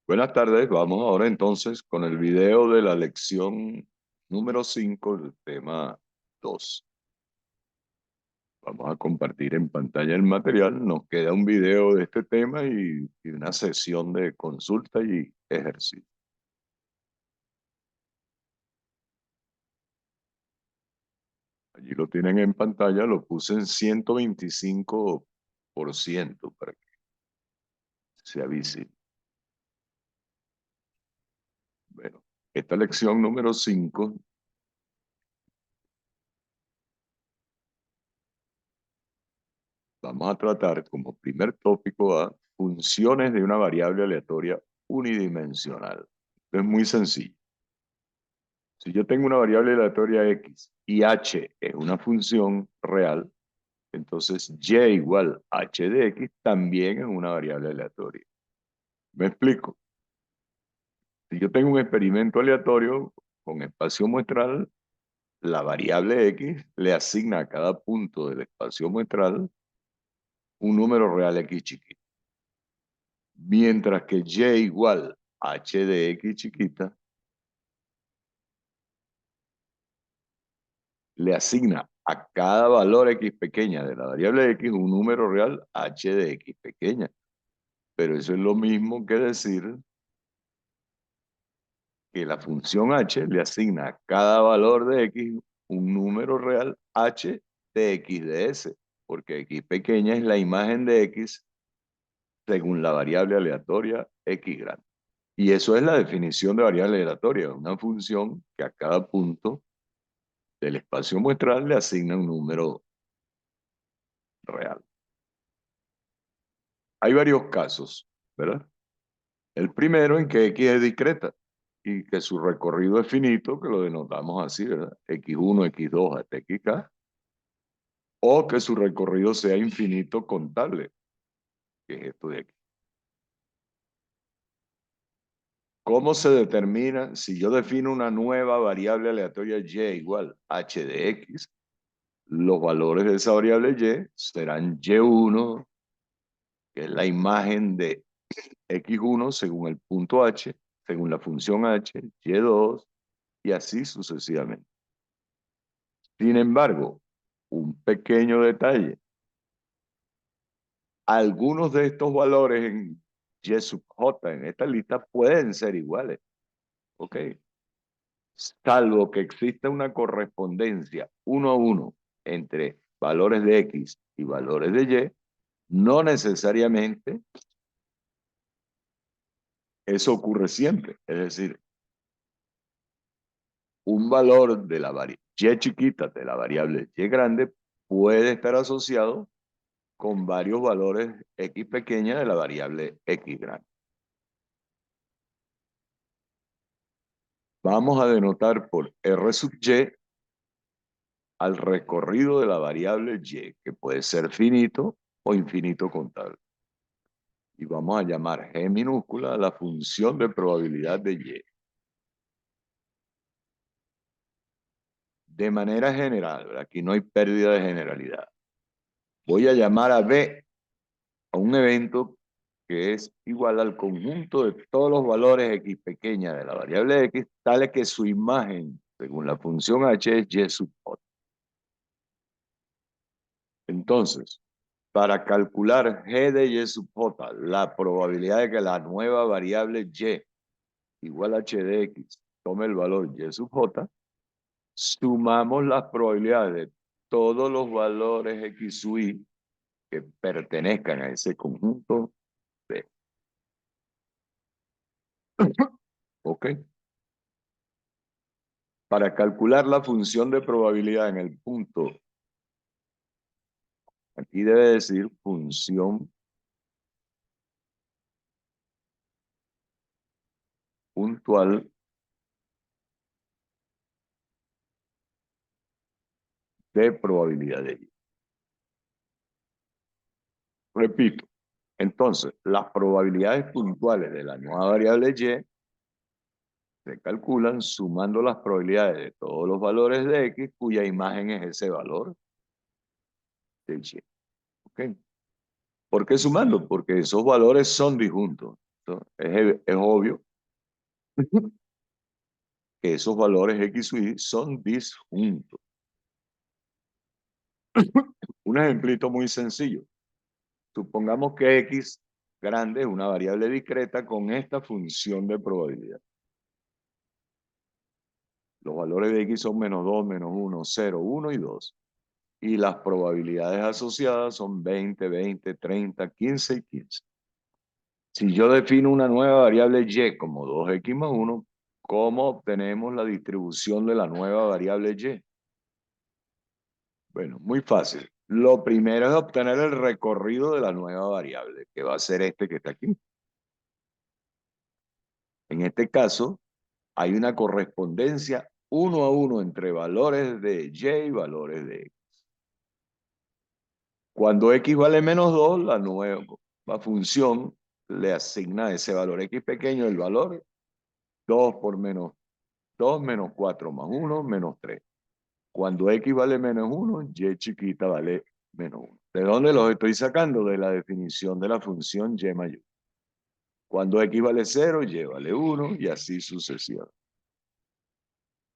Buenas tardes, vamos ahora entonces con el video de la lección número 5 del tema 2. Vamos a compartir en pantalla el material, nos queda un video de este tema y una sesión de consulta y ejercicio. Allí lo tienen en pantalla, lo puse en 125% para que se avise. Bueno, esta lección número 5 vamos a tratar como primer tópico a funciones de una variable aleatoria unidimensional. Es muy sencillo. Si yo tengo una variable aleatoria x y h es una función real, entonces y igual h de x también es una variable aleatoria. ¿Me explico? Si yo tengo un experimento aleatorio con espacio muestral, la variable x le asigna a cada punto del espacio muestral un número real x chiquito. Mientras que y igual h de x chiquita le asigna a cada valor x pequeña de la variable x un número real h de x pequeña. Pero eso es lo mismo que decir que la función h le asigna a cada valor de x un número real h de x de s, porque x pequeña es la imagen de x según la variable aleatoria x grande. Y eso es la definición de variable aleatoria, una función que a cada punto del espacio muestral le asigna un número real. Hay varios casos, ¿verdad? El primero en que x es discreta y que su recorrido es finito, que lo denotamos así, ¿verdad? x1, x2 hasta xk, o que su recorrido sea infinito contable, que es esto de aquí. ¿Cómo se determina si yo defino una nueva variable aleatoria y igual h de x? Los valores de esa variable y serán y1, que es la imagen de x1 según el punto h, según la función h, y2, y así sucesivamente. Sin embargo, un pequeño detalle. Algunos de estos valores en y sub j en esta lista pueden ser iguales, ¿ok? Salvo que exista una correspondencia 1 a 1 entre valores de x y valores de y, no necesariamente eso ocurre siempre. Es decir, un valor de la variable y chiquita de la variable y grande puede estar asociado con varios valores x pequeña de la variable x grande. Vamos a denotar por R sub y al recorrido de la variable y, que puede ser finito o infinito contable. Y vamos a llamar G minúscula a la función de probabilidad de y. De manera general, aquí no hay pérdida de generalidad. Voy a llamar a B a un evento que es igual al conjunto de todos los valores x pequeña de la variable x, tales que su imagen, según la función h, es y sub j. Entonces, para calcular g de y sub j, la probabilidad de que la nueva variable y igual a h de x tome el valor y sub j, sumamos las probabilidades de todos los valores x sub y que pertenezcan a ese conjunto B. ¿Ok? Para calcular la función de probabilidad en el punto, aquí debe decir función puntual de probabilidad de y. Repito, entonces, las probabilidades puntuales de la nueva variable y se calculan sumando las probabilidades de todos los valores de x cuya imagen es ese valor de y. ¿Ok? ¿Por qué sumando? Porque esos valores son disjuntos. ¿No? Es obvio que esos valores X y Y son disjuntos. Un ejemplito muy sencillo. Supongamos que X grande es una variable discreta con esta función de probabilidad. Los valores de X son -2, -1, 0, 1 y 2. Y las probabilidades asociadas son 20, 20, 30, 15 y 15. Si yo defino una nueva variable Y como 2X más 1, ¿cómo obtenemos la distribución de la nueva variable Y? Bueno, muy fácil. Lo primero es obtener el recorrido de la nueva variable, que va a ser este que está aquí. En este caso, hay una correspondencia 1 a 1 entre valores de Y y valores de X. Cuando X vale -2, la nueva función le asigna a ese valor X pequeño el valor 2 por -2 menos 4 más 1 menos 3. Cuando X vale -1, Y chiquita vale -1. ¿De dónde los estoy sacando? De la definición de la función Y mayor. Cuando X vale 0, Y vale 1 y así sucesivamente.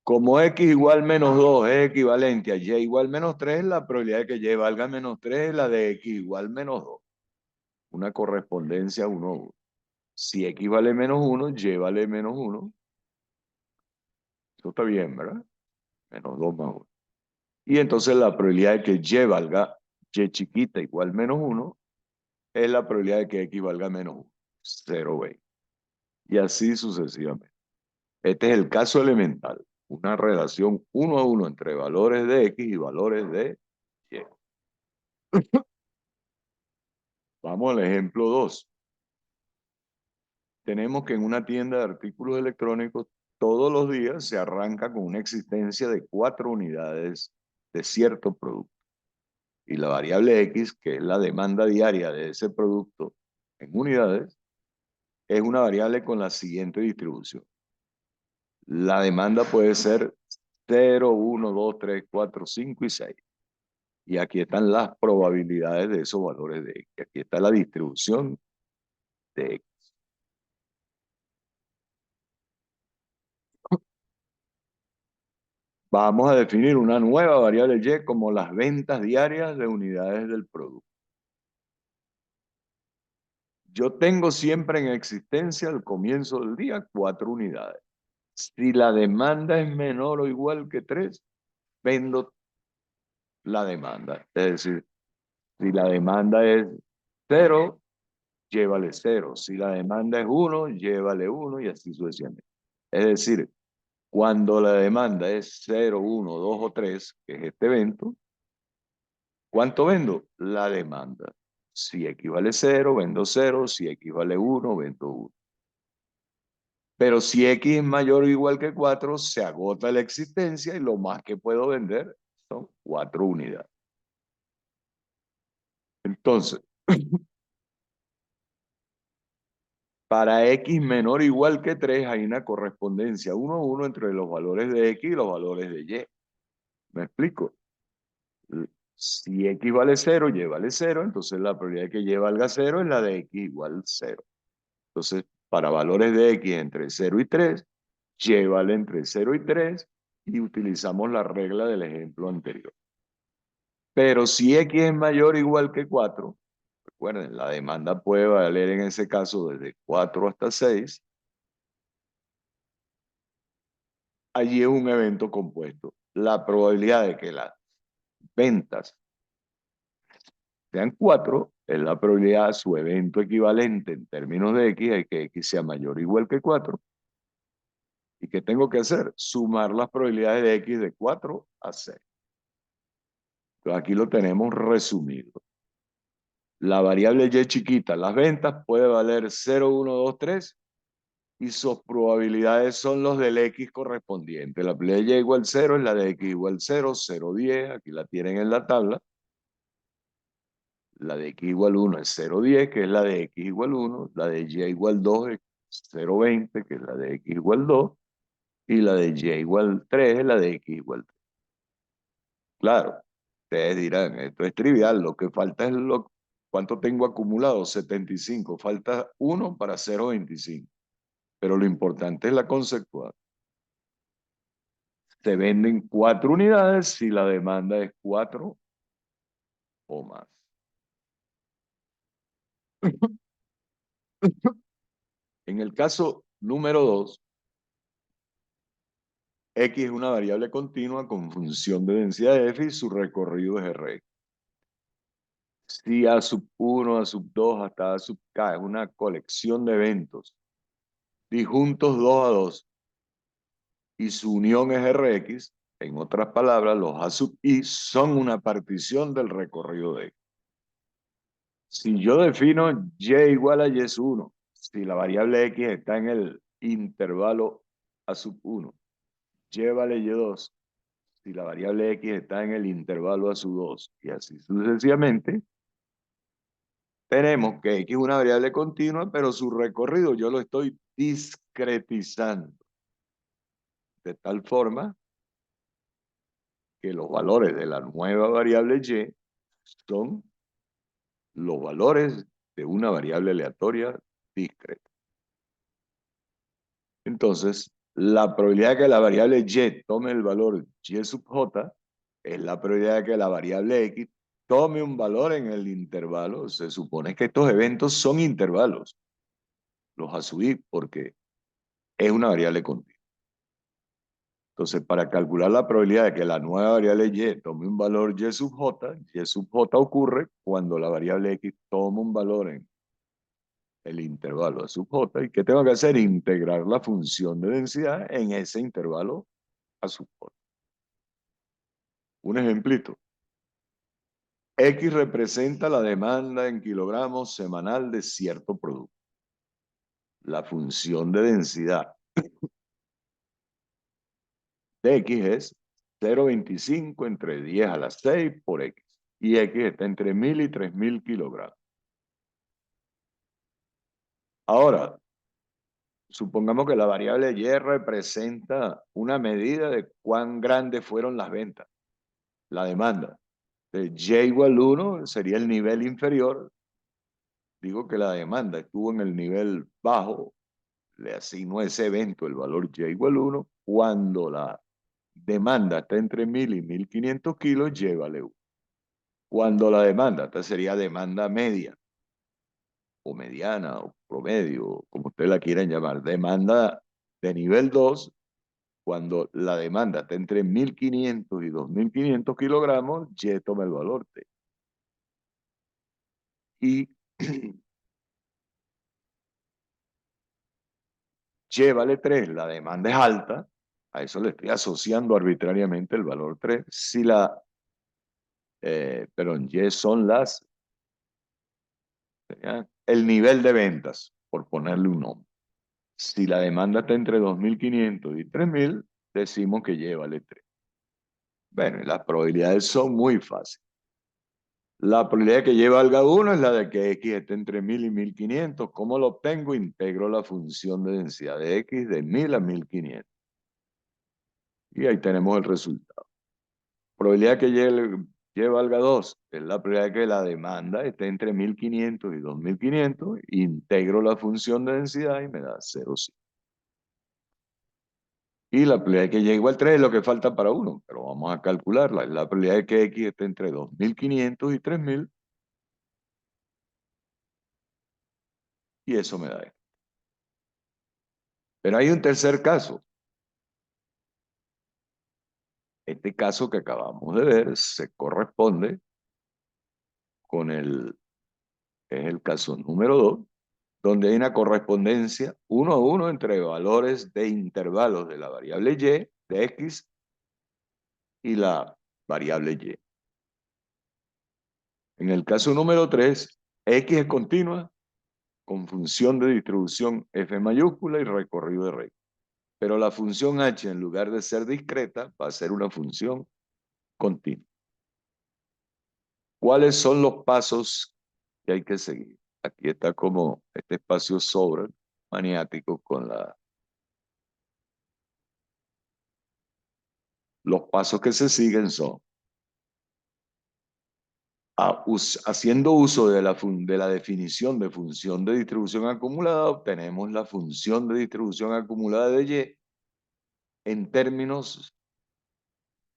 Como X igual -2 es equivalente a Y igual -3, la probabilidad de que Y valga -3 es la de X igual -2. Una correspondencia 1 a 1. Si X vale -1, Y vale -1. Eso está bien, ¿verdad? -2 más 1. Y entonces la probabilidad de que Y valga Y chiquita igual -1 es la probabilidad de que X valga -1. 0,20. Y así sucesivamente. Este es el caso elemental. Una relación 1 a 1 entre valores de X y valores de Y. Vamos al ejemplo 2. Tenemos que en una tienda de artículos electrónicos todos los días se arranca con una existencia de 4 unidades de cierto producto. Y la variable X, que es la demanda diaria de ese producto en unidades, es una variable con la siguiente distribución. La demanda puede ser 0, 1, 2, 3, 4, 5 y 6. Y aquí están las probabilidades de esos valores de X. Aquí está la distribución de X. Vamos a definir una nueva variable Y como las ventas diarias de unidades del producto. Yo tengo siempre en existencia al comienzo del día 4 unidades. Si la demanda es menor o igual que 3, vendo la demanda. Es decir, si la demanda es 0, llévale 0. Si la demanda es 1, llévale 1 y así sucesivamente. Es decir, cuando la demanda es 0, 1, 2 o 3, que es este evento, ¿cuánto vendo? La demanda. Si equivale 0, vendo 0. Si equivale 1, vendo 1. Pero si X es mayor o igual que 4, se agota la existencia y lo más que puedo vender son 4 unidades. Entonces, para X menor o igual que 3 hay una correspondencia 1 a 1 entre los valores de X y los valores de Y. ¿Me explico? Si X vale 0, Y vale 0, entonces la probabilidad de que Y valga 0 es la de X igual 0. Entonces, para valores de X entre 0 y 3, Y vale entre 0 y 3 y utilizamos la regla del ejemplo anterior. Pero si X es mayor o igual que 4, recuerden, la demanda puede valer en ese caso desde 4 hasta 6, allí es un evento compuesto. La probabilidad de que las ventas sean 4 es la probabilidad, su evento equivalente en términos de X, es que X sea mayor o igual que 4. ¿Y qué tengo que hacer? Sumar las probabilidades de X de 4 a 6. Entonces aquí lo tenemos resumido. La variable Y chiquita, las ventas, puede valer 0, 1, 2, 3 y sus probabilidades son los del X correspondiente. La probabilidad de Y igual 0 es la de X igual 0, 0, 10, aquí la tienen en la tabla. La de X igual 1 es 0, 10, que es la de X igual 1. La de Y igual 2 es 0, 20, que es la de X igual 2. Y la de Y igual 3 es la de X igual 3. Claro, ustedes dirán, esto es trivial, lo que falta es lo ¿Cuánto tengo acumulado? 75. Falta 1 para 0,25. Pero lo importante es la conceptual. Se venden 4 unidades si la demanda es 4 o más. En el caso número 2, X es una variable continua con función de densidad de F y su recorrido es R. Si A sub 1, A sub 2 hasta A sub K es una colección de eventos disjuntos 2 a 2 y su unión es Rx, en otras palabras, los A sub I son una partición del recorrido de X. Si yo defino Y igual a Y sub 1, si la variable X está en el intervalo A sub 1, Y vale Y2, si la variable X está en el intervalo A sub 2, y así sucesivamente, tenemos que X es una variable continua, pero su recorrido yo lo estoy discretizando de tal forma que los valores de la nueva variable Y son los valores de una variable aleatoria discreta. Entonces, la probabilidad de que la variable Y tome el valor Y sub J es la probabilidad de que la variable X tome un valor en el intervalo. Se supone que estos eventos son intervalos, los a sub I, porque es una variable continua. Entonces, para calcular la probabilidad de que la nueva variable Y tome un valor Y sub J ocurre cuando la variable X toma un valor en el intervalo A sub J. ¿Y qué tengo que hacer? Integrar la función de densidad en ese intervalo A sub J. Un ejemplito. X representa la demanda en kilogramos semanal de cierto producto. La función de densidad de X es 0,25 entre 10 a la 6 por X. Y X está entre 1000 y 3000 kilogramos. Ahora, supongamos que la variable Y representa una medida de cuán grandes fueron las ventas, la demanda. Y igual 1 sería el nivel inferior. Digo que la demanda estuvo en el nivel bajo, le asigno a ese evento el valor Y igual 1. Cuando la demanda está entre 1000 y 1500 kilos, Y vale 1. Cuando la demanda, esta sería demanda media, o mediana, o promedio, como ustedes la quieran llamar, demanda de nivel 2, cuando la demanda está entre 1500 y 2500 kilogramos, Y toma el valor T. Y Y vale 3, la demanda es alta, a eso le estoy asociando arbitrariamente el valor 3. Si la, perdón, Y son las, el nivel de ventas, por ponerle un nombre. Si la demanda está entre 2500 y 3000, decimos que Y vale 3. Bueno, y las probabilidades son muy fáciles. La probabilidad que Y valga 1 es la de que X esté entre 1000 y 1500. ¿Cómo lo obtengo? Integro la función de densidad de X de 1000 a 1500. Y ahí tenemos el resultado. Probabilidad que Y valga 2 es la probabilidad de que la demanda esté entre 1500 y 2500. Integro la función de densidad y me da 0,5. Y la probabilidad de que Y igual 3 es lo que falta para 1, pero vamos a calcularla. La probabilidad de que X esté entre 2500 y 3000, y eso me da esto. Pero hay un tercer caso. Este caso que acabamos de ver se corresponde con es el caso número 2, donde hay una correspondencia 1 a 1 entre valores de intervalos de la variable Y, de X, y la variable Y. En el caso número 3, X es continua con función de distribución F mayúscula y recorrido de recta. Pero la función H, en lugar de ser discreta, va a ser una función continua. ¿Cuáles son los pasos que hay que seguir? Aquí está como este espacio sobre maniático con los pasos que se siguen son: Haciendo uso de la definición de función de distribución acumulada, obtenemos la función de distribución acumulada de Y en términos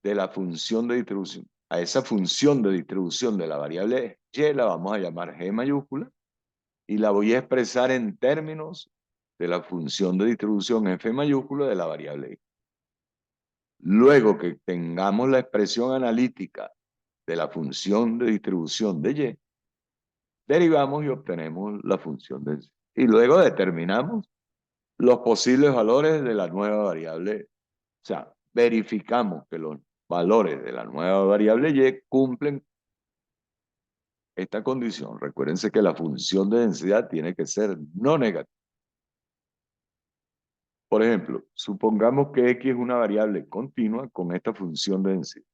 de la función de distribución. A esa función de distribución de la variable Y la vamos a llamar G mayúscula y la voy a expresar en términos de la función de distribución F mayúscula de la variable Y. Luego que tengamos la expresión analítica de la función de distribución de Y, derivamos y obtenemos la función de Y. Y luego determinamos los posibles valores de la nueva variable. O sea, verificamos que los valores de la nueva variable Y cumplen esta condición. Recuérdense que la función de densidad tiene que ser no negativa. Por ejemplo, supongamos que X es una variable continua con esta función de densidad.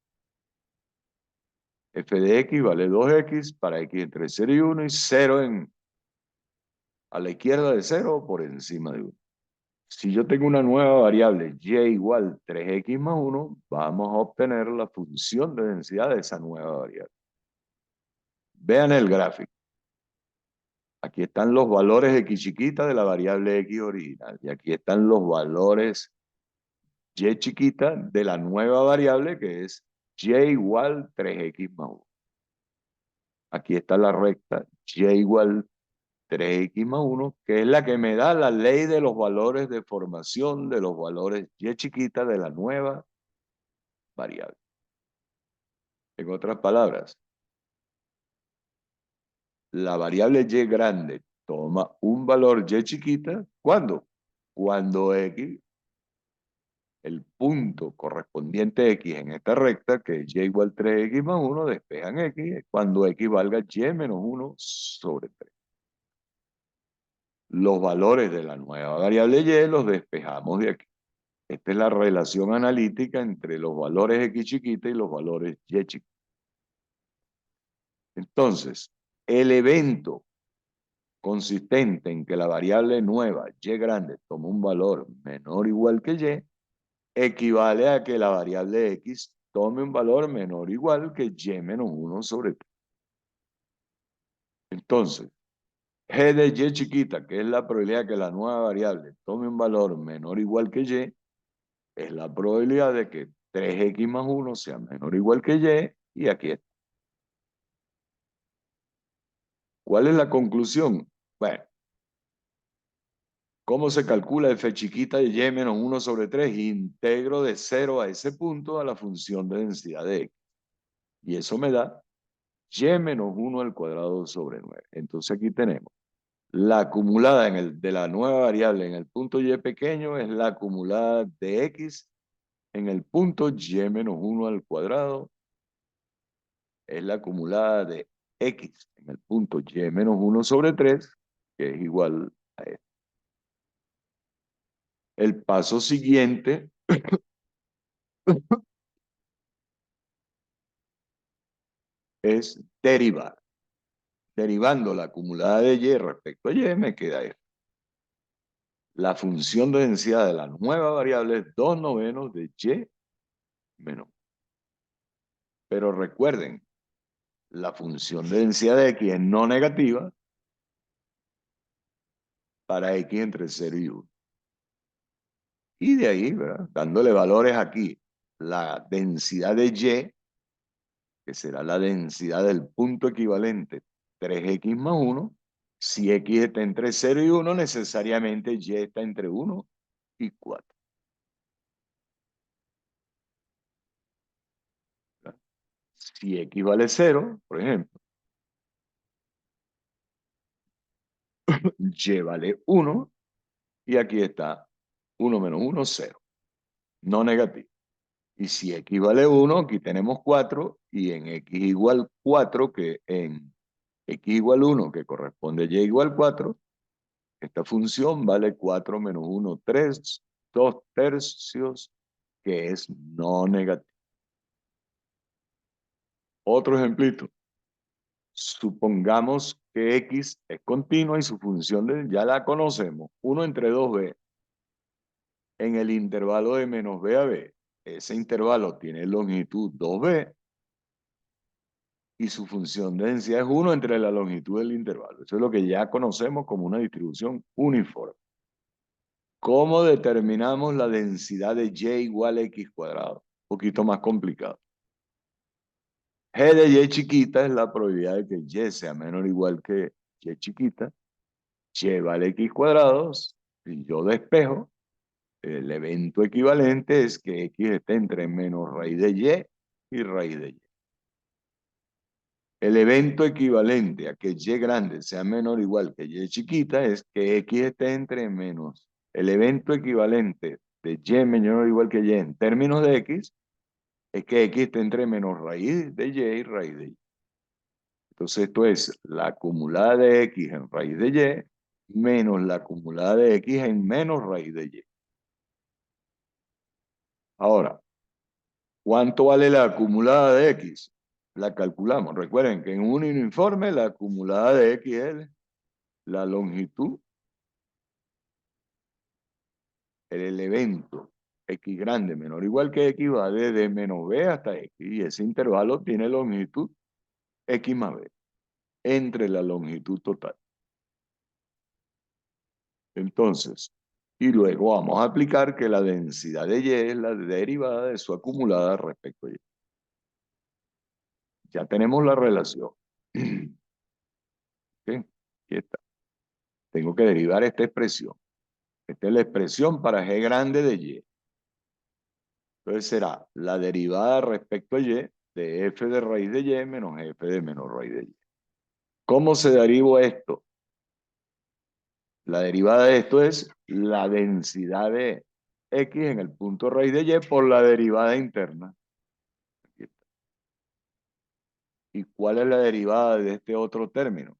F de X vale 2X para X entre 0 y 1 y 0 a la izquierda de 0 o por encima de 1. Si yo tengo una nueva variable Y igual 3X más 1, vamos a obtener la función de densidad de esa nueva variable. Vean el gráfico. Aquí están los valores X chiquita de la variable X original. Y aquí están los valores Y chiquita de la nueva variable que es Y igual 3X más 1. Aquí está la recta Y igual 3X más 1, que es la que me da la ley de los valores de formación de los valores Y chiquita de la nueva variable. En otras palabras, la variable Y grande toma un valor Y chiquita, ¿cuándo? Cuando X, el punto correspondiente a X en esta recta, que es Y igual 3X más 1, despejan X, cuando X valga Y menos 1 sobre 3. Los valores de la nueva variable Y los despejamos de aquí. Esta es la relación analítica entre los valores X chiquita y los valores Y chiquita. Entonces, el evento consistente en que la variable nueva Y grande toma un valor menor o igual que Y, equivale a que la variable X tome un valor menor o igual que Y menos 1 sobre 3. Entonces, G de Y chiquita, que es la probabilidad que la nueva variable tome un valor menor o igual que Y, es la probabilidad de que 3X más 1 sea menor o igual que Y, y aquí está. ¿Cuál es la conclusión? Bueno, ¿cómo se calcula f chiquita de Y menos 1 sobre 3? Integro de 0 a ese punto a la función de densidad de X. Y eso me da Y menos 1 al cuadrado sobre 9. Entonces aquí tenemos la acumulada de la nueva variable en el punto Y pequeño es la acumulada de X en el punto Y menos 1 al cuadrado. Es la acumulada de X en el punto Y menos 1 sobre 3, que es igual a esto. El paso siguiente es derivar. Derivando la acumulada de Y respecto a Y, me queda esto. La función de densidad de la nueva variable es 2 novenos de Y menos 1. Pero recuerden, la función de densidad de X es no negativa para X entre 0 y 1. Y de ahí, ¿verdad? Dándole valores aquí, la densidad de Y, que será la densidad del punto equivalente 3X más 1, si X está entre 0 y 1, necesariamente Y está entre 1 y 4. ¿Verdad? Si X vale 0, por ejemplo, Y vale 1, y aquí está 1 menos 1, 0, no negativo. Y si X vale 1, aquí tenemos 4, y en X igual 4, que en X igual 1, que corresponde a Y igual 4, esta función vale 4 menos 1, 3, 2 tercios, que es no negativo. Otro ejemplito. Supongamos que X es continua y su función ya la conocemos. 1 entre 2b en el intervalo de menos b a b. Ese intervalo tiene longitud 2b. y su función de densidad es 1 entre la longitud del intervalo. Eso es lo que ya conocemos como una distribución uniforme. ¿Cómo determinamos la densidad de Y igual a X cuadrado? Un poquito más complicado. G de Y chiquita es la probabilidad de que Y sea menor o igual que Y chiquita. Y vale X cuadrados. Si yo despejo, el evento equivalente es que X esté entre menos raíz de Y raíz de Y. El evento equivalente a que Y grande sea menor o igual que Y chiquita es que X esté entre menos. El evento equivalente de Y menor o igual que Y en términos de X es que X esté entre menos raíz de y raíz de Y. Entonces esto es la acumulada de X en raíz de Y menos la acumulada de X en menos raíz de Y. Ahora, ¿cuánto vale la acumulada de X? La calculamos. Recuerden que en un uniforme la acumulada de X es la longitud, el evento X grande menor o igual que X va desde menos B hasta X. Y ese intervalo tiene longitud X más B entre la longitud total. Entonces, y luego vamos a aplicar que la densidad de Y es la derivada de su acumulada respecto a Y. Ya tenemos la relación. ¿Okay? Aquí está. Tengo que derivar esta expresión. Esta es la expresión para G grande de Y. Entonces será la derivada respecto a Y de f de raíz de Y menos f de menos raíz de Y. ¿Cómo se deriva esto? La derivada de esto es la densidad de X en el punto raíz de Y por la derivada interna. ¿Y cuál es la derivada de este otro término?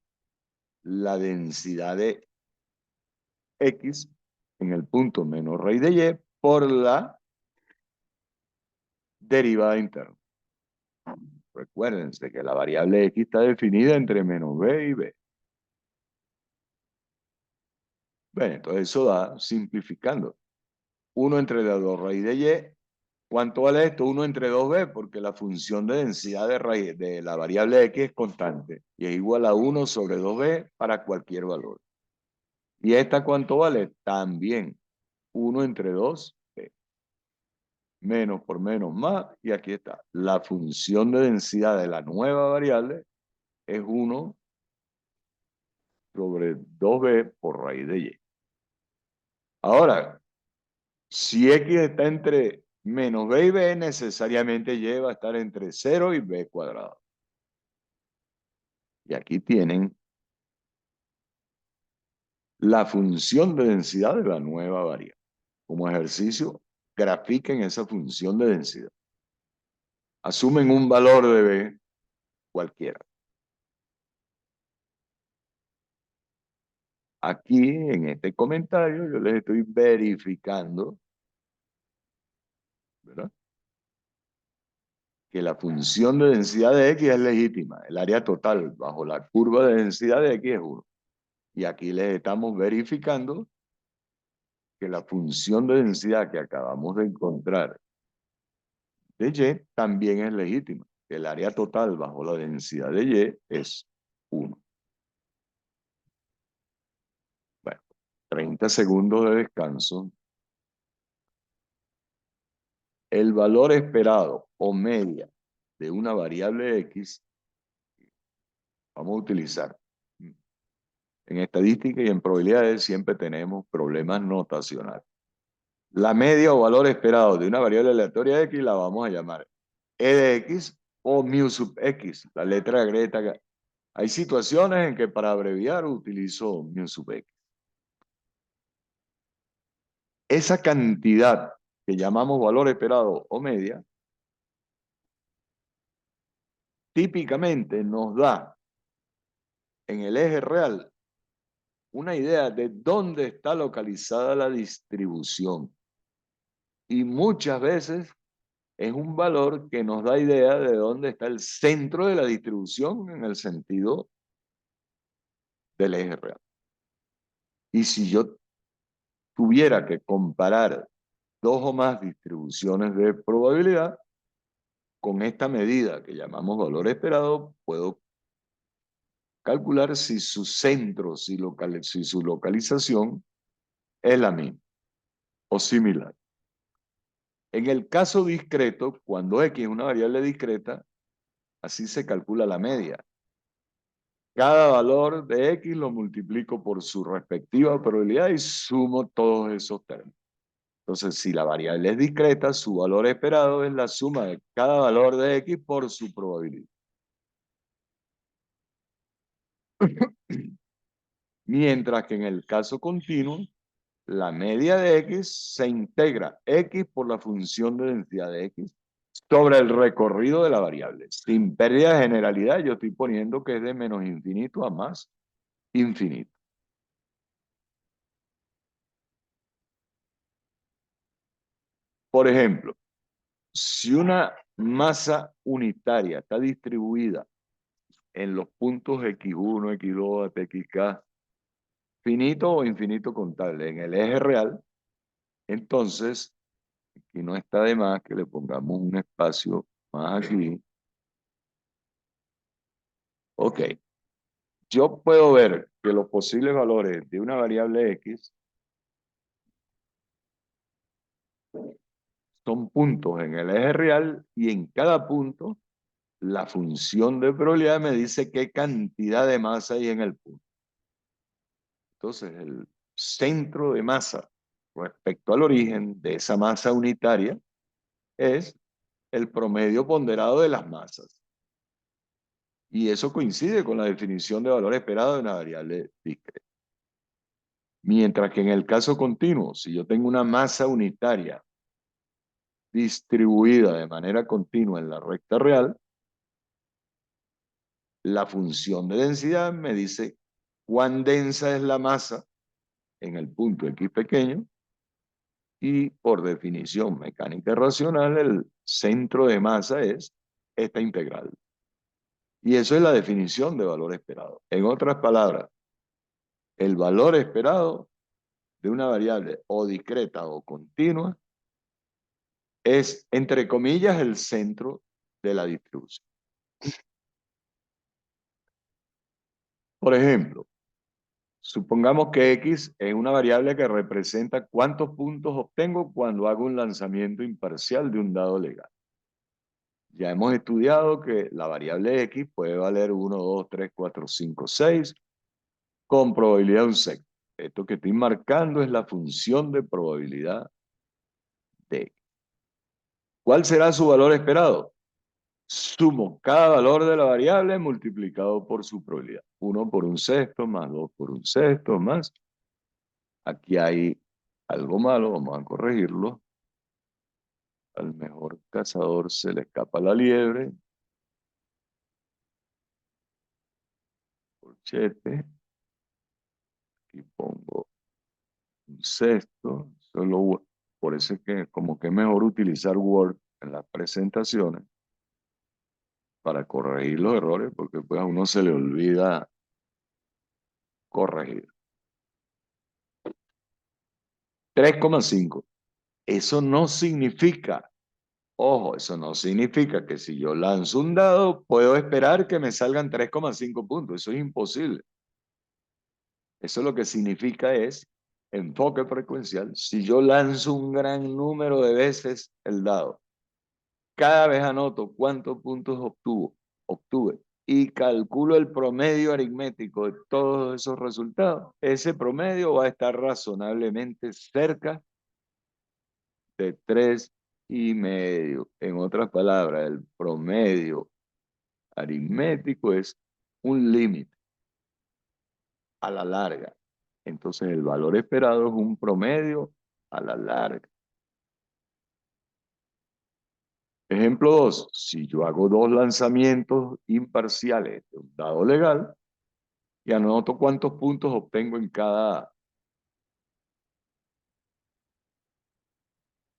La densidad de X en el punto menos raíz de Y por la derivada interna. Recuérdense que la variable X está definida entre menos B y B. Bueno, entonces eso da, simplificando, 1 entre la 2 raíz de Y. ¿Cuánto vale esto? 1 entre 2B, porque la función de densidad de raíz de la variable X es constante y es igual a 1 sobre 2B para cualquier valor. ¿Y esta cuánto vale? También 1 entre 2B. Menos por menos más, y aquí está. La función de densidad de la nueva variable es 1 sobre 2B por raíz de Y. Ahora, si X está entre menos B y B, necesariamente Y va a estar entre 0 y B cuadrado. Y aquí tienen la función de densidad de la nueva variable. Como ejercicio, grafiquen esa función de densidad. Asumen un valor de B cualquiera. Aquí, en este comentario, yo les estoy verificando, ¿verdad?, que la función de densidad de X es legítima. El área total bajo la curva de densidad de X es 1. Y aquí les estamos verificando que la función de densidad que acabamos de encontrar de Y también es legítima. El área total bajo la densidad de Y es 1. Bueno, 30 segundos de descanso. El valor esperado o media de una variable X, vamos a utilizar. En estadística y en probabilidades siempre tenemos problemas notacionales. La media o valor esperado de una variable aleatoria X la vamos a llamar E de X o mu sub X, la letra griega. Hay situaciones en que para abreviar utilizo mu sub X. Esa cantidad que llamamos valor esperado o media, típicamente nos da en el eje real una idea de dónde está localizada la distribución. Y muchas veces es un valor que nos da idea de dónde está el centro de la distribución en el sentido del eje real. Y si yo tuviera que comparar dos o más distribuciones de probabilidad, con esta medida que llamamos valor esperado, puedo calcular si su centro, si su localización es la misma o similar. En el caso discreto, cuando X es una variable discreta, así se calcula la media. Cada valor de X lo multiplico por su respectiva probabilidad y sumo todos esos términos. Entonces, si la variable es discreta, su valor esperado es la suma de cada valor de X por su probabilidad. Mientras que en el caso continuo, la media de X se integra X por la función de densidad de X sobre el recorrido de la variable. Sin pérdida de generalidad, yo estoy poniendo que es de menos infinito a más infinito. Por ejemplo, si una masa unitaria está distribuida en los puntos x1, x2, hasta xk, finito o infinito contable en el eje real, entonces, aquí no está de más que le pongamos un espacio más aquí. Ok, yo puedo ver que los posibles valores de una variable x son puntos en el eje real y en cada punto la función de probabilidad me dice qué cantidad de masa hay en el punto. Entonces, el centro de masa respecto al origen de esa masa unitaria es el promedio ponderado de las masas. Y eso coincide con la definición de valor esperado de una variable discreta. Mientras que en el caso continuo, si yo tengo una masa unitaria distribuida de manera continua en la recta real, la función de densidad me dice cuán densa es la masa en el punto X pequeño y por definición mecánica racional el centro de masa es esta integral. Y eso es la definición de valor esperado. En otras palabras, el valor esperado de una variable o discreta o continua es, entre comillas, el centro de la distribución. Por ejemplo, supongamos que X es una variable que representa cuántos puntos obtengo cuando hago un lanzamiento imparcial de un dado legal. Ya hemos estudiado que la variable X puede valer 1, 2, 3, 4, 5, 6 con probabilidad de un sexto. Esto que estoy marcando es la función de probabilidad de X. ¿Cuál será su valor esperado? Sumo cada valor de la variable multiplicado por su probabilidad. 1 por un sexto, más 2 por un sexto, más. Aquí hay algo malo, vamos a corregirlo. Al mejor cazador se le escapa la liebre. Corchete. Aquí pongo un sexto. Por eso es que como que es mejor utilizar Word en las presentaciones para corregir los errores, porque pues a uno se le olvida corregir. 3,5. Eso no significa, ojo, eso no significa que si yo lanzo un dado, puedo esperar que me salgan 3,5 puntos. Eso es imposible. Eso lo que significa es enfoque frecuencial. Si yo lanzo un gran número de veces el dado, cada vez anoto cuántos puntos obtuve y calculo el promedio aritmético de todos esos resultados, ese promedio va a estar razonablemente cerca de 3,5. En otras palabras, el promedio aritmético es un límite a la larga. Entonces el valor esperado es un promedio a la larga. Ejemplo 2. Si yo hago 2 lanzamientos imparciales de un dado legal y anoto cuántos puntos obtengo en cada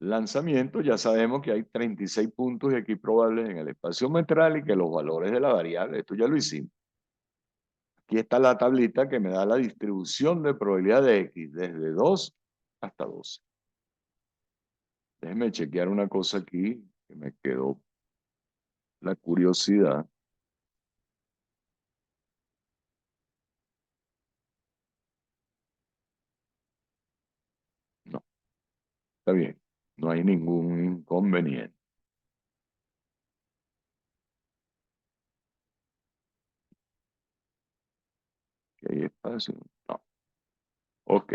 lanzamiento, ya sabemos que hay 36 puntos equiprobables en el espacio metral y que los valores de la variable, esto ya lo hicimos. Aquí está la tablita que me da la distribución de probabilidad de X desde 2 hasta 12. Déjenme chequear una cosa aquí que me quedó la curiosidad. No, está bien. No hay ningún inconveniente. ¿Que hay espacio? No. Ok.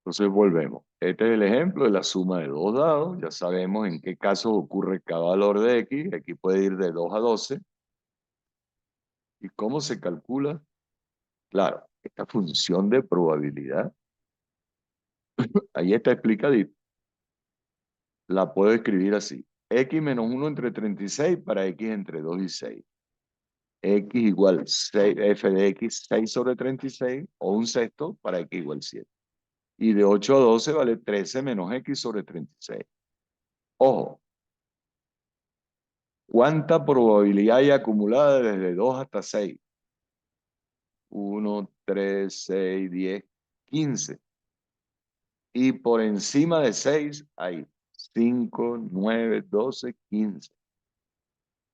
Entonces volvemos. Este es el ejemplo de la suma de dos dados. Ya sabemos en qué casos ocurre cada valor de x. Aquí puede ir de 2 a 12. ¿Y cómo se calcula? Claro, esta función de probabilidad, ahí está explicadito. La puedo escribir así. X menos 1 entre 36 para X entre 2 y 6. X igual 6, f de X 6 sobre 36 o un sexto para X igual 7. Y de 8 a 12 vale 13 menos X sobre 36. Ojo, ¿cuánta probabilidad hay acumulada desde 2 hasta 6? 1, 3, 6, 10, 15. Y por encima de 6 hay 5, 9, 12, 15.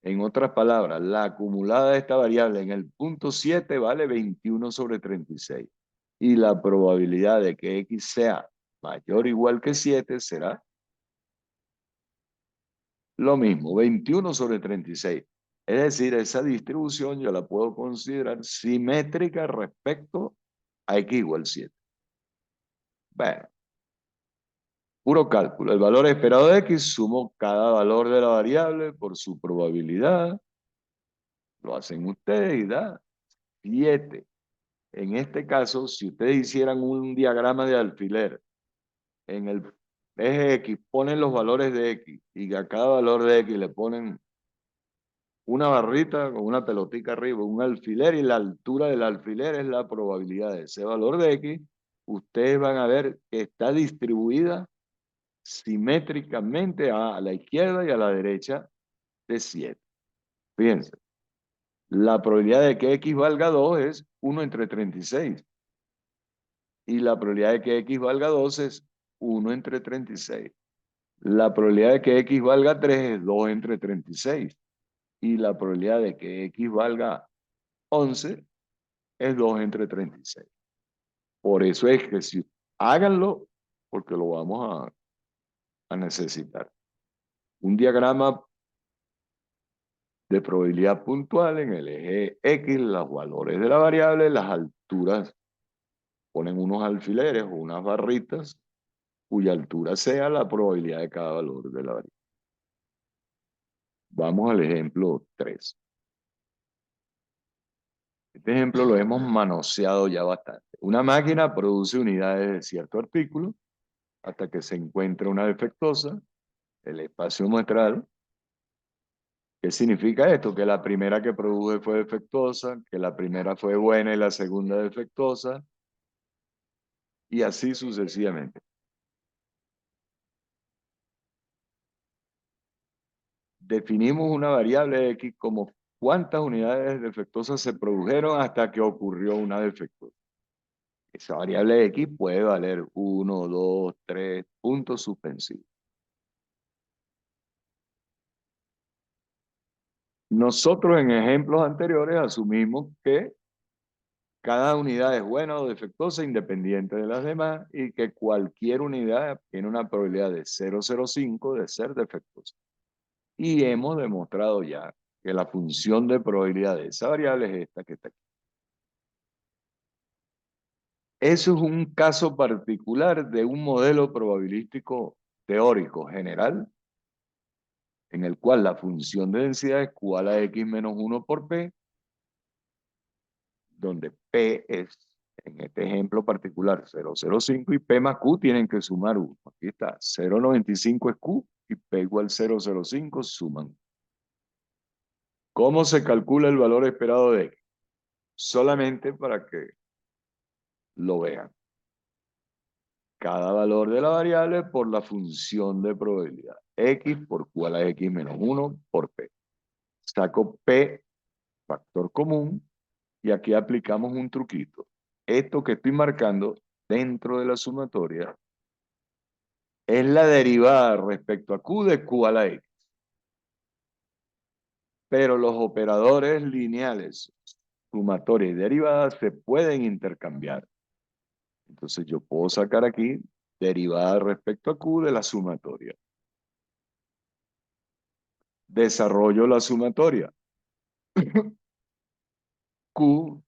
En otras palabras, la acumulada de esta variable en el punto 7 vale 21 sobre 36. Y la probabilidad de que X sea mayor o igual que 7 será lo mismo, 21 sobre 36. Es decir, esa distribución yo la puedo considerar simétrica respecto a X igual 7. Bueno, puro cálculo. El valor esperado de X, sumo cada valor de la variable por su probabilidad. Lo hacen ustedes y da 7. En este caso, si ustedes hicieran un diagrama de alfiler, en el eje X ponen los valores de X y a cada valor de X le ponen una barrita con una pelotica arriba, un alfiler, y la altura del alfiler es la probabilidad de ese valor de X, ustedes van a ver que está distribuida simétricamente a la izquierda y a la derecha de 7. Fíjense, la probabilidad de que X valga 2 es 1 entre 36. Y la probabilidad de que X valga 12 es 1 entre 36. La probabilidad de que X valga 3 es 2 entre 36. Y la probabilidad de que X valga 11 es 2 entre 36. Por eso es que si háganlo, porque lo vamos a necesitar. Un diagrama de probabilidad puntual en el eje X, los valores de la variable, las alturas, ponen unos alfileres o unas barritas cuya altura sea la probabilidad de cada valor de la variable. Vamos al ejemplo 3. Este ejemplo lo hemos manoseado ya bastante. Una máquina produce unidades de cierto artículo hasta que se encuentra una defectuosa, el espacio muestral. ¿Qué significa esto? Que la primera que produje fue defectuosa, que la primera fue buena y la segunda defectuosa, y así sucesivamente. Definimos una variable X como cuántas unidades defectuosas se produjeron hasta que ocurrió una defectuosa. Esa variable X puede valer 1, 2, 3 puntos suspensivos. Nosotros en ejemplos anteriores asumimos que cada unidad es buena o defectuosa independiente de las demás y que cualquier unidad tiene una probabilidad de 0,05 de ser defectuosa. Y hemos demostrado ya que la función de probabilidad de esa variable es esta que está aquí. Eso es un caso particular de un modelo probabilístico teórico general en el cual la función de densidad es igual a x menos 1 por p, donde p es, en este ejemplo particular, 0,05 y p más q tienen que sumar 1. Aquí está, 0,95 es q y p igual 0,05 suman. ¿Cómo se calcula el valor esperado de x? Solamente para que lo vean. Cada valor de la variable por la función de probabilidad. X por igual a x menos 1 por p. Saco p, factor común, Y aquí aplicamos un truquito. Esto que estoy marcando dentro de la sumatoria es la derivada respecto a Q de Q a la X. Pero los operadores lineales, sumatoria y derivada, se pueden intercambiar. Entonces yo puedo sacar aquí derivada respecto a Q de la sumatoria. Desarrollo la sumatoria. Q,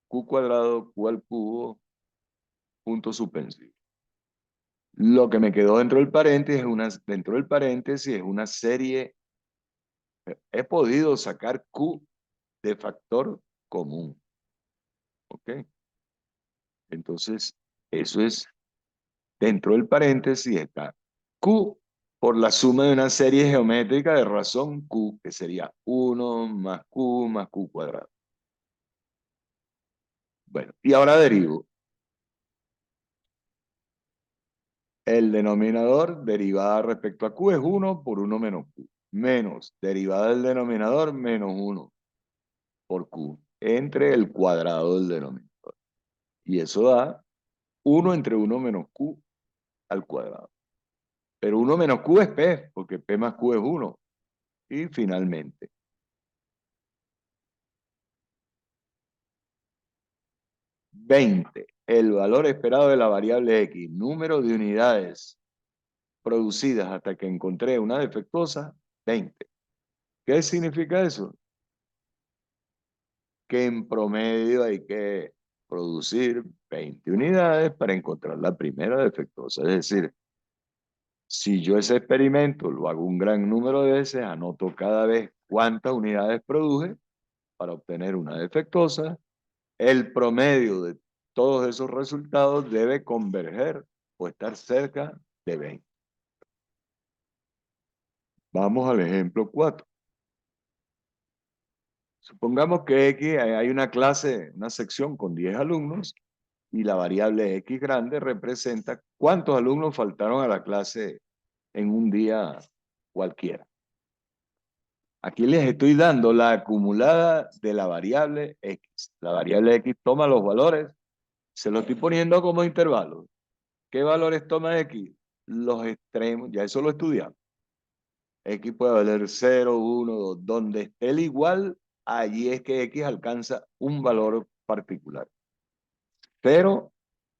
Q cuadrado, Q al cubo, punto suspensivo. Lo que me quedó dentro del paréntesis es una serie. He podido sacar Q de factor común. ¿Ok? Entonces, eso es, dentro del paréntesis está Q por la suma de una serie geométrica de razón Q, que sería 1 más Q cuadrado. Bueno, y ahora derivo. El denominador derivada respecto a Q es 1 por 1 menos Q. Menos derivada del denominador menos 1 por Q entre el cuadrado del denominador. Y eso da 1 entre 1 menos Q al cuadrado. Pero 1 menos Q es P, porque P más Q es 1. Y finalmente, 20. El valor esperado de la variable X, número de unidades producidas hasta que encontré una defectuosa, 20. ¿Qué significa eso? Que en promedio hay que producir 20 unidades para encontrar la primera defectuosa. Es decir, si yo ese experimento lo hago un gran número de veces, anoto cada vez cuántas unidades produje para obtener una defectuosa, el promedio de todos esos resultados debe converger o estar cerca de 20. Vamos al ejemplo 4. Supongamos que X hay una clase, una sección con 10 alumnos y la variable X grande representa cuántos alumnos faltaron a la clase en un día cualquiera. Aquí les estoy dando la acumulada de la variable X. La variable X toma los valores, se los estoy poniendo como intervalos. ¿Qué valores toma X? Los extremos, ya eso lo estudiamos. X puede valer 0, 1, 2. Donde esté el igual, allí es que X alcanza un valor particular. 0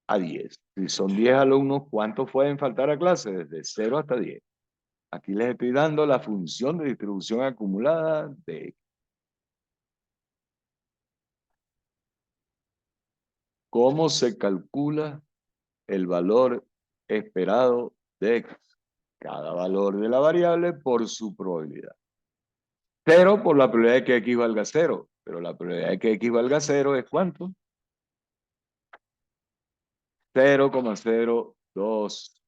a 10. Si son 10 alumnos, ¿cuántos pueden faltar a clase? Desde 0 hasta 10. Aquí les estoy dando la función de distribución acumulada de X. ¿Cómo se calcula el valor esperado de X? Cada valor de la variable por su probabilidad. 0 por la probabilidad de que X valga 0. Pero la probabilidad de que X valga 0 es ¿cuánto? 0,02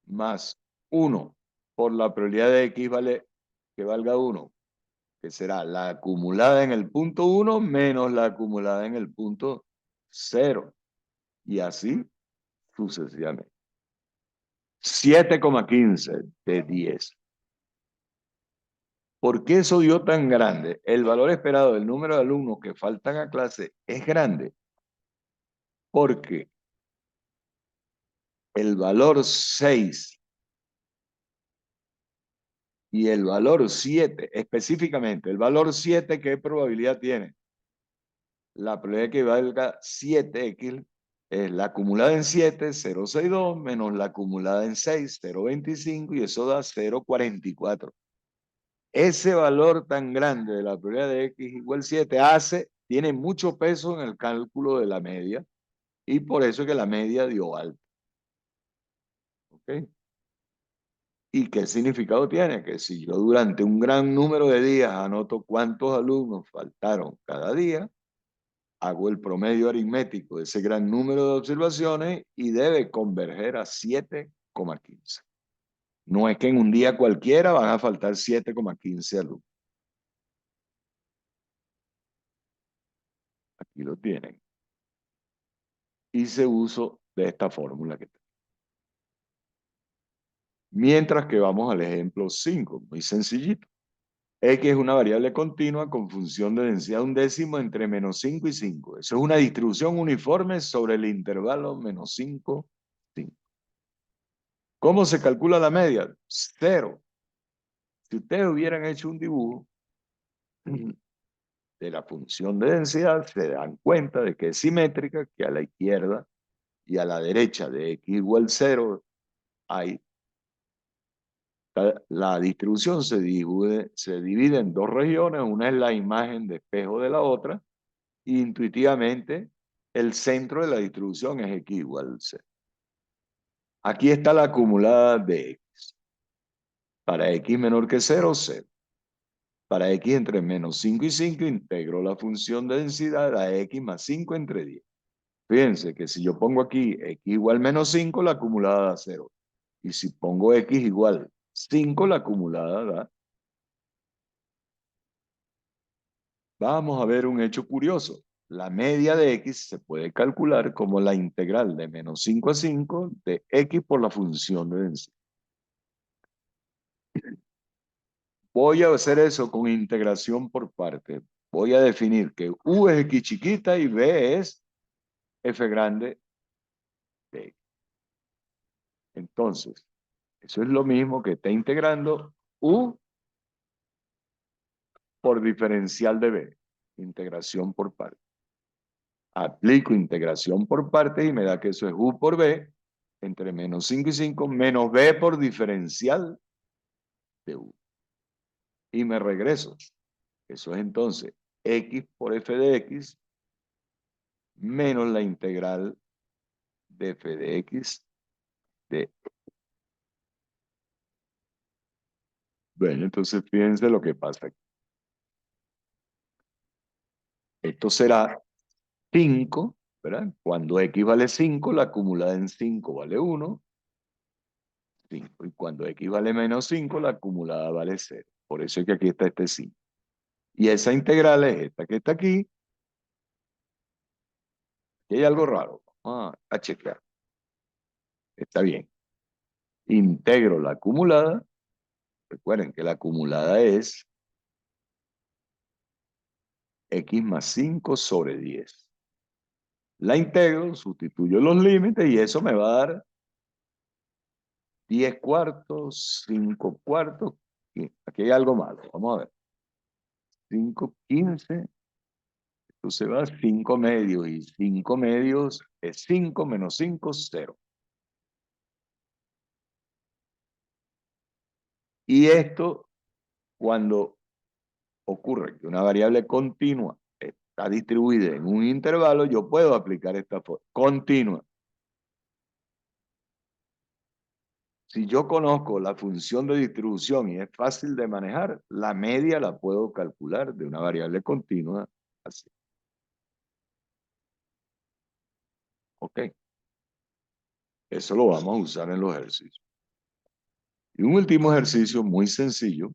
más 1 por la probabilidad de X que valga 1, que será la acumulada en el punto 1 menos la acumulada en el punto 0. Y así sucesivamente. 7,15 de 10. ¿Por qué eso dio tan grande? El valor esperado del número de alumnos que faltan a clase es grande porque el valor 6 y el valor 7, específicamente, el valor 7, ¿qué probabilidad tiene? La probabilidad que valga 7x es la acumulada en 7, 0,62, menos la acumulada en 6, 0,25, y eso da 0,44. Ese valor tan grande de la probabilidad de x igual 7 tiene mucho peso en el cálculo de la media, y por eso es que la media dio alta. ¿Ok? ¿Y qué significado tiene? Que si yo durante un gran número de días anoto cuántos alumnos faltaron cada día, hago el promedio aritmético de ese gran número de observaciones y debe converger a 7,15. No es que en un día cualquiera van a faltar 7,15 alumnos. Aquí lo tienen. Hice uso de esta fórmula que tengo. Mientras que vamos al ejemplo 5, muy sencillito. X es una variable continua con función de densidad de un décimo entre menos 5 y 5. Eso es una distribución uniforme sobre el intervalo menos 5, 5. ¿Cómo se calcula la media? Cero. Si ustedes hubieran hecho un dibujo de la función de densidad, se dan cuenta de que es simétrica, que a la izquierda y a la derecha de x igual 0 hay la distribución se divide en dos regiones, una es la imagen de espejo de la otra, e intuitivamente el centro de la distribución es x igual 0. Aquí está la acumulada de x. Para x menor que 0, 0. Para x entre menos 5 y 5, integro la función de densidad a x más 5 entre 10. Fíjense que si yo pongo aquí x igual menos 5, la acumulada da 0. Y si pongo x igual 5, la acumulada da. Vamos a ver un hecho curioso. La media de x se puede calcular como la integral de menos 5 a 5 de x por la función de densidad. Voy a hacer eso con integración por partes. Voy a definir que u es x chiquita y b es f grande de x. Entonces, eso es lo mismo que está integrando u por diferencial de b. Integración por partes. Aplico integración por partes y me da que eso es u por b entre menos 5 y 5 menos b por diferencial de u. Y me regreso. Eso es entonces x por f de x menos la integral de f de x de... Bueno, entonces fíjense lo que pasa aquí. Esto será 5, ¿verdad? Cuando x vale 5, la acumulada en 5 vale 1, 5. Y cuando x vale menos 5, la acumulada vale 0. Por eso es que aquí está este 5. Y esa integral es esta que está aquí. Y hay algo raro. Vamos a checar. Está bien. Integro la acumulada. Recuerden que la acumulada es x más 5 sobre 10. La integro, sustituyo los límites y eso me va a dar 10 cuartos, 5 cuartos. Aquí hay algo malo. Vamos a ver. 5, 15. Esto se va a 5 medios y 5 medios es 5 menos 5, 0. Y esto, cuando ocurre que una variable continua está distribuida en un intervalo, yo puedo aplicar esta forma. Continua. Si yo conozco la función de distribución y es fácil de manejar, la media la puedo calcular de una variable continua así. ¿Ok? Eso lo vamos a usar en los ejercicios. Y un último ejercicio muy sencillo.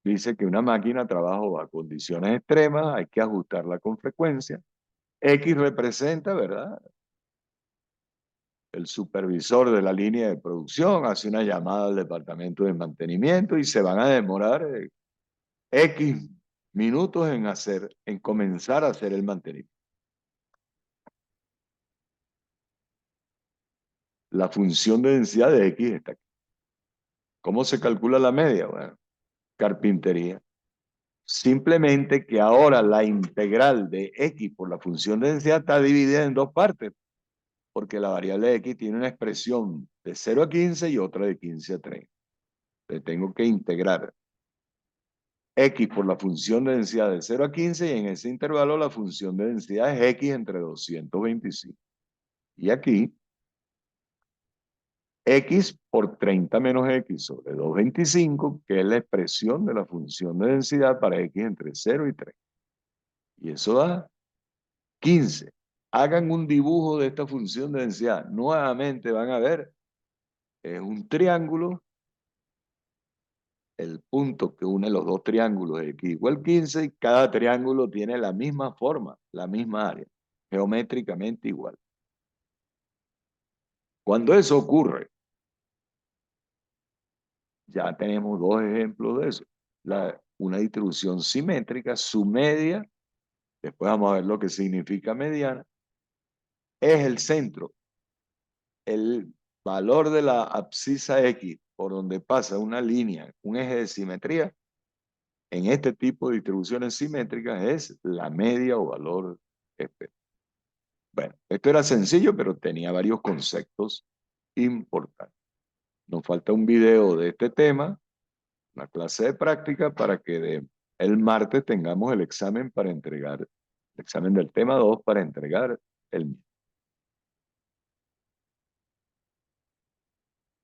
Dice que una máquina trabaja bajo condiciones extremas, hay que ajustarla con frecuencia. X representa, ¿verdad? El supervisor de la línea de producción hace una llamada al departamento de mantenimiento y se van a demorar X minutos en comenzar a hacer el mantenimiento. La función de densidad de X está aquí. ¿Cómo se calcula la media? Bueno, carpintería. Simplemente que ahora la integral de X por la función de densidad está dividida en dos partes, porque la variable X tiene una expresión de 0 a 15 y otra de 15 a 30. Le tengo que integrar X por la función de densidad de 0 a 15 y en ese intervalo la función de densidad es X entre 225. Y aquí, X por 30 menos X sobre 225, que es la expresión de la función de densidad para X entre 0 y 3. Y eso da 15. Hagan un dibujo de esta función de densidad. Nuevamente van a ver, es un triángulo. El punto que une los dos triángulos es x igual 15 y cada triángulo tiene la misma forma, la misma área, geométricamente igual. Cuando eso ocurre, Ya tenemos dos ejemplos de eso. Una distribución simétrica, su media, después vamos a ver lo que significa mediana, es el centro. El valor de la abscisa X por donde pasa una línea, un eje de simetría, en este tipo de distribuciones simétricas es la media o valor específico. Bueno, esto era sencillo, pero tenía varios conceptos importantes. Nos falta un video de este tema, una clase de práctica para que el martes tengamos el examen para entregar, el examen del tema 2 para entregar el